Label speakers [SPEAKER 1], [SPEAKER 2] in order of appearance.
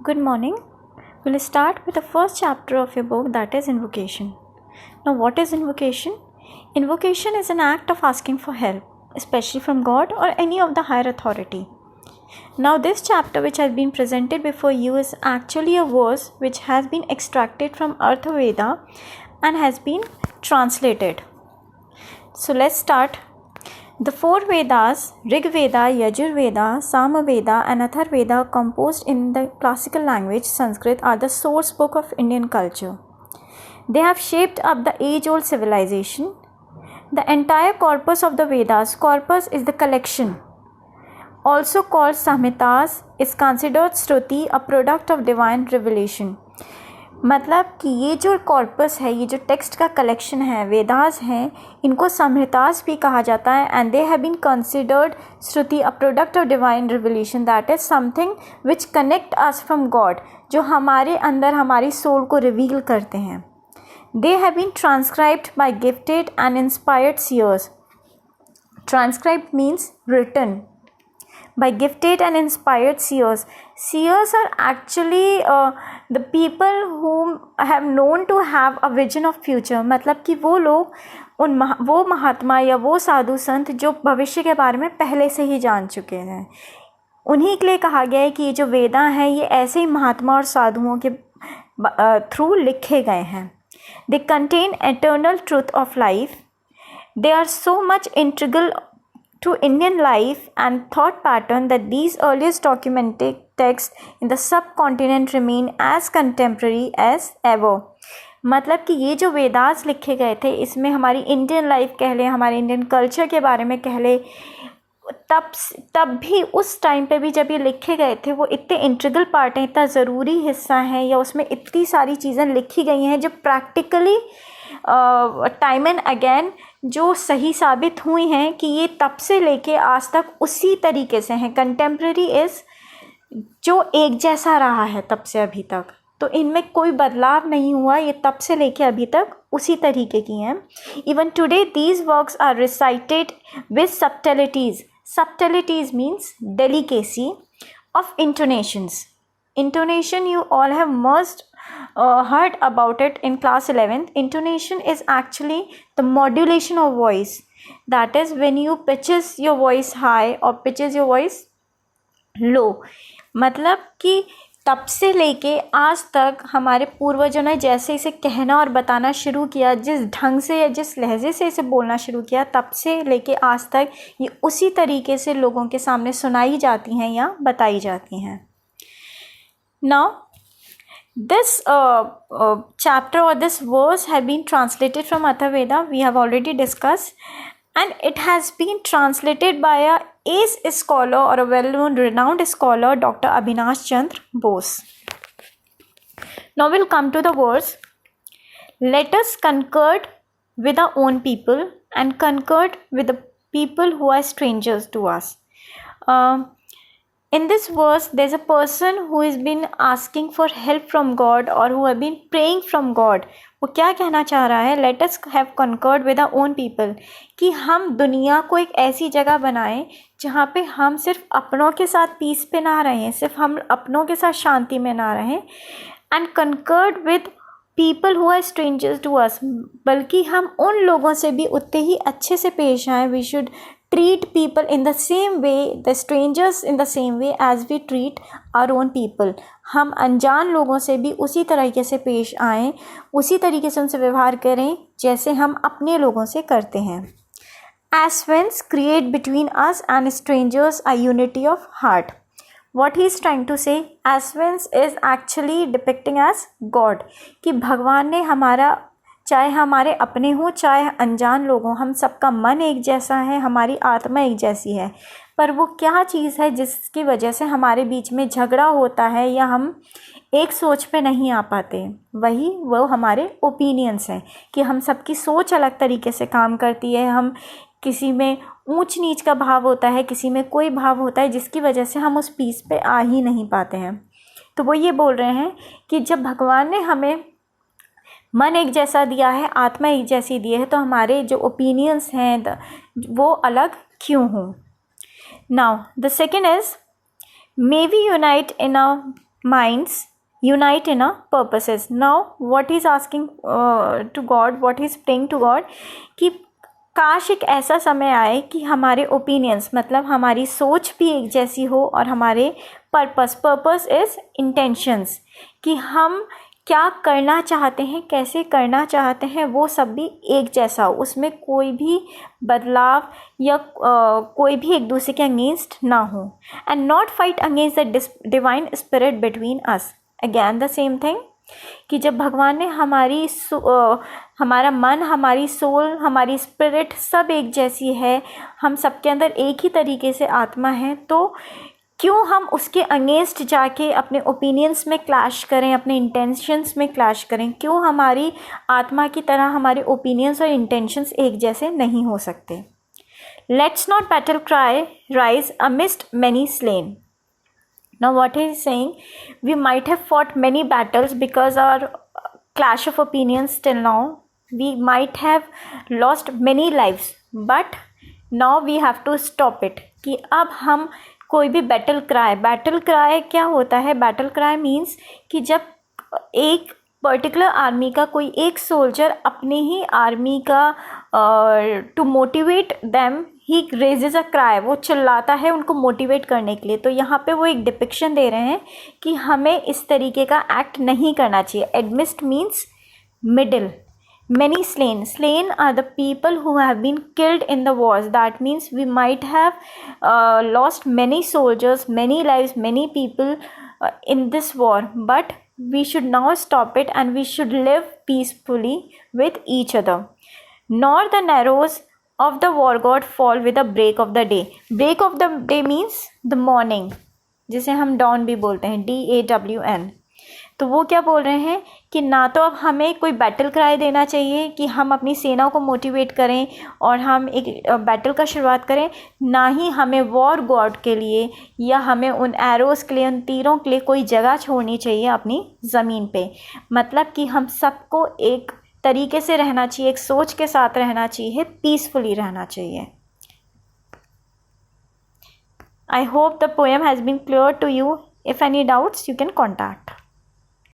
[SPEAKER 1] Good morning. We'll start with the first chapter of your book, that is invocation. Now, what is invocation? Invocation is an act of asking for help, especially from God or any of the higher authority. Now, this chapter which has been presented before you is actually a verse which has been extracted from Artha Veda and has been translated. So, let's start. The four Vedas, Rig Veda, Yajur Veda, Sama Veda and Athar Veda, composed in the classical language Sanskrit, are the source book of Indian culture. They have shaped up the age-old civilization. The entire corpus of the Vedas, corpus is the collection, also called Samhitas, is considered Shruti, a product of divine revelation. मतलब कि ये जो corpus है, ये जो text का collection है, वेदास हैं, इनको संहितास भी कहा जाता है. And they have been considered shruti, a product of divine revelation, that is something which connect us from God, जो हमारे अंदर हमारी सोल को रिवील करते हैं. They have been transcribed by gifted and inspired seers. Transcribed means written by gifted and inspired seers. Seers are actually the people whom have known to have a vision of future. मतलब कि वो लोग वो महात्मा या वो साधु संत जो भविष्य के बारे में पहले से ही जान चुके हैं, उन्हीं के लिए कहा गया है कि ये जो वेदा हैं ये ऐसे ही महात्मा और साधुओं के थ्रू लिखे गए हैं. They contain eternal truth of life. They are so much integral to Indian life and thought pattern that these earliest documented texts in the subcontinent remain as contemporary as ever. मतलब कि ये जो वेदास लिखे गए थे, इसमें हमारी इंडियन लाइफ कह लें, हमारे इंडियन कल्चर के बारे में कह लें, तब भी उस टाइम पे भी जब ये लिखे गए थे वो इतने इंटीग्रल पार्ट हैं, इतना ज़रूरी हिस्सा है, या उसमें इतनी सारी चीज़ें लिखी गई हैं जो प्रैक्टिकली टाइम एंड अगेन जो सही साबित हुई हैं कि ये तब से लेके आज तक उसी तरीके से हैं. कंटेम्प्रेरी इज़ जो एक जैसा रहा है तब से अभी तक, तो इनमें कोई बदलाव नहीं हुआ, ये तब से लेके अभी तक उसी तरीके की हैं. Even today these works are recited with subtleties. Subtleties means delicacy of intonations. Intonation, you all have must heard about it in class 11th. Intonation is actually the modulation of voice. That is when you pitches your voice high or pitches your voice low. मतलब कि तब से लेके आज तक हमारे पूर्वजों ने जैसे इसे कहना और बताना शुरू किया, जिस ढंग से या जिस लहजे से इसे बोलना शुरू किया, तब से लेके आज तक ये उसी तरीके से लोगों के सामने सुनाई जाती हैं या बताई जाती हैं. Now, this chapter or this verse have been translated from Atha Veda. We have already discussed, and it has been translated by a ace scholar or a well-known, renowned scholar, Dr. Abhinash Chandra Bose. Now we'll come to the verse. Let us concord with our own people and concord with the people who are strangers to us. In this verse, there's a person who has been asking for help from God or who have been praying from God. वो क्या कहना चाह रहा है? Let us have concord with our own people. कि हम दुनिया को एक ऐसी जगह बनाएं जहाँ पे हम सिर्फ अपनों के साथ पीस पे ना रहें, सिर्फ हम अपनों के साथ शांति में ना रहें, and concord with people who are strangers to us. बल्कि हम उन लोगों से भी उतने ही अच्छे से पेश आएँ. We should treat people in the same way, the strangers in the same way as we treat our own people. हम अनजान लोगों से भी उसी तरीके से पेश आएँ, उसी तरीके से उनसे व्यवहार करें जैसे हम अपने लोगों से करते हैं. As friends create between us and strangers a unity of heart. What he is trying to say, as friends is actually depicting as God. कि भगवान ने हमारा, चाहे हमारे अपने हों चाहे अनजान लोग हों, हम सबका मन एक जैसा है, हमारी आत्मा एक जैसी है. पर वो क्या चीज़ है जिसकी वजह से हमारे बीच में झगड़ा होता है या हम एक सोच पे नहीं आ पाते? वो हमारे ओपिनियंस हैं कि हम सबकी सोच अलग तरीके से काम करती है. हम किसी में ऊंच नीच का भाव होता है, किसी में कोई भाव होता है, जिसकी वजह से हम उस पीस पे आ ही नहीं पाते हैं. तो वो ये बोल रहे हैं कि जब भगवान ने हमें मन एक जैसा दिया है, आत्मा एक जैसी दी है, तो हमारे जो ओपिनियंस हैं वो अलग क्यों हों? Now the second is, may we unite in a minds unite in a purposes. Now what he's asking to God, what he's praying to God, कि काश एक ऐसा समय आए कि हमारे ओपिनियंस, मतलब हमारी सोच भी एक जैसी हो और हमारे पर्पस इज़ इंटेंशंस, कि हम क्या करना चाहते हैं, कैसे करना चाहते हैं, वो सब भी एक जैसा हो, उसमें कोई भी बदलाव या कोई भी एक दूसरे के अगेंस्ट ना हो. And not fight against the divine spirit between us. Again the same thing, कि जब भगवान ने हमारा मन, हमारी सोल, हमारी स्पिरिट सब एक जैसी है, हम सबके अंदर एक ही तरीके से आत्मा है, तो क्यों हम उसके अगेंस्ट जाके अपने ओपिनियंस में क्लैश करें, अपने इंटेंशंस में क्लैश करें? क्यों हमारी आत्मा की तरह हमारे ओपिनियंस और इंटेंशंस एक जैसे नहीं हो सकते? Let's not battle cry rise amidst many slain. Now what he is saying, we might have fought many battles because our clash of opinions till now. We might have lost many lives, but now we have to stop it. कि अब हम कोई भी battle cry क्या होता है? Battle cry means कि जब एक पर्टिकुलर आर्मी का कोई एक सोल्जर अपने ही आर्मी का to motivate them, he raises a cry, वो चिल्लाता है उनको मोटिवेट करने के लिए. तो यहाँ पे वो एक डिपिक्शन दे रहे हैं कि हमें इस तरीके का एक्ट नहीं करना चाहिए. Amidst means middle. Many slain are the people who have been killed in the wars. That means we might have lost many soldiers, many lives, many people in this war, but we should now stop it and we should live peacefully with each other. Nor the arrows of the war god fall with the break of the day. Break of the day means the morning, जिसे हम dawn भी बोलते हैं, DAWN. तो वो क्या बोल रहे हैं कि ना तो अब हमें कोई बैटल क्राई देना चाहिए कि हम अपनी सेना को मोटिवेट करें और हम एक बैटल का शुरुआत करें, ना ही हमें वॉर गॉड के लिए या हमें उन एरोज़ के लिए, उन तीरों के लिए कोई जगह छोड़नी चाहिए अपनी ज़मीन पे. मतलब कि हम सबको एक तरीके से रहना चाहिए, एक सोच के साथ रहना चाहिए, पीसफुली रहना चाहिए. I hope the poem has been clear to you. If any doubts, you can contact.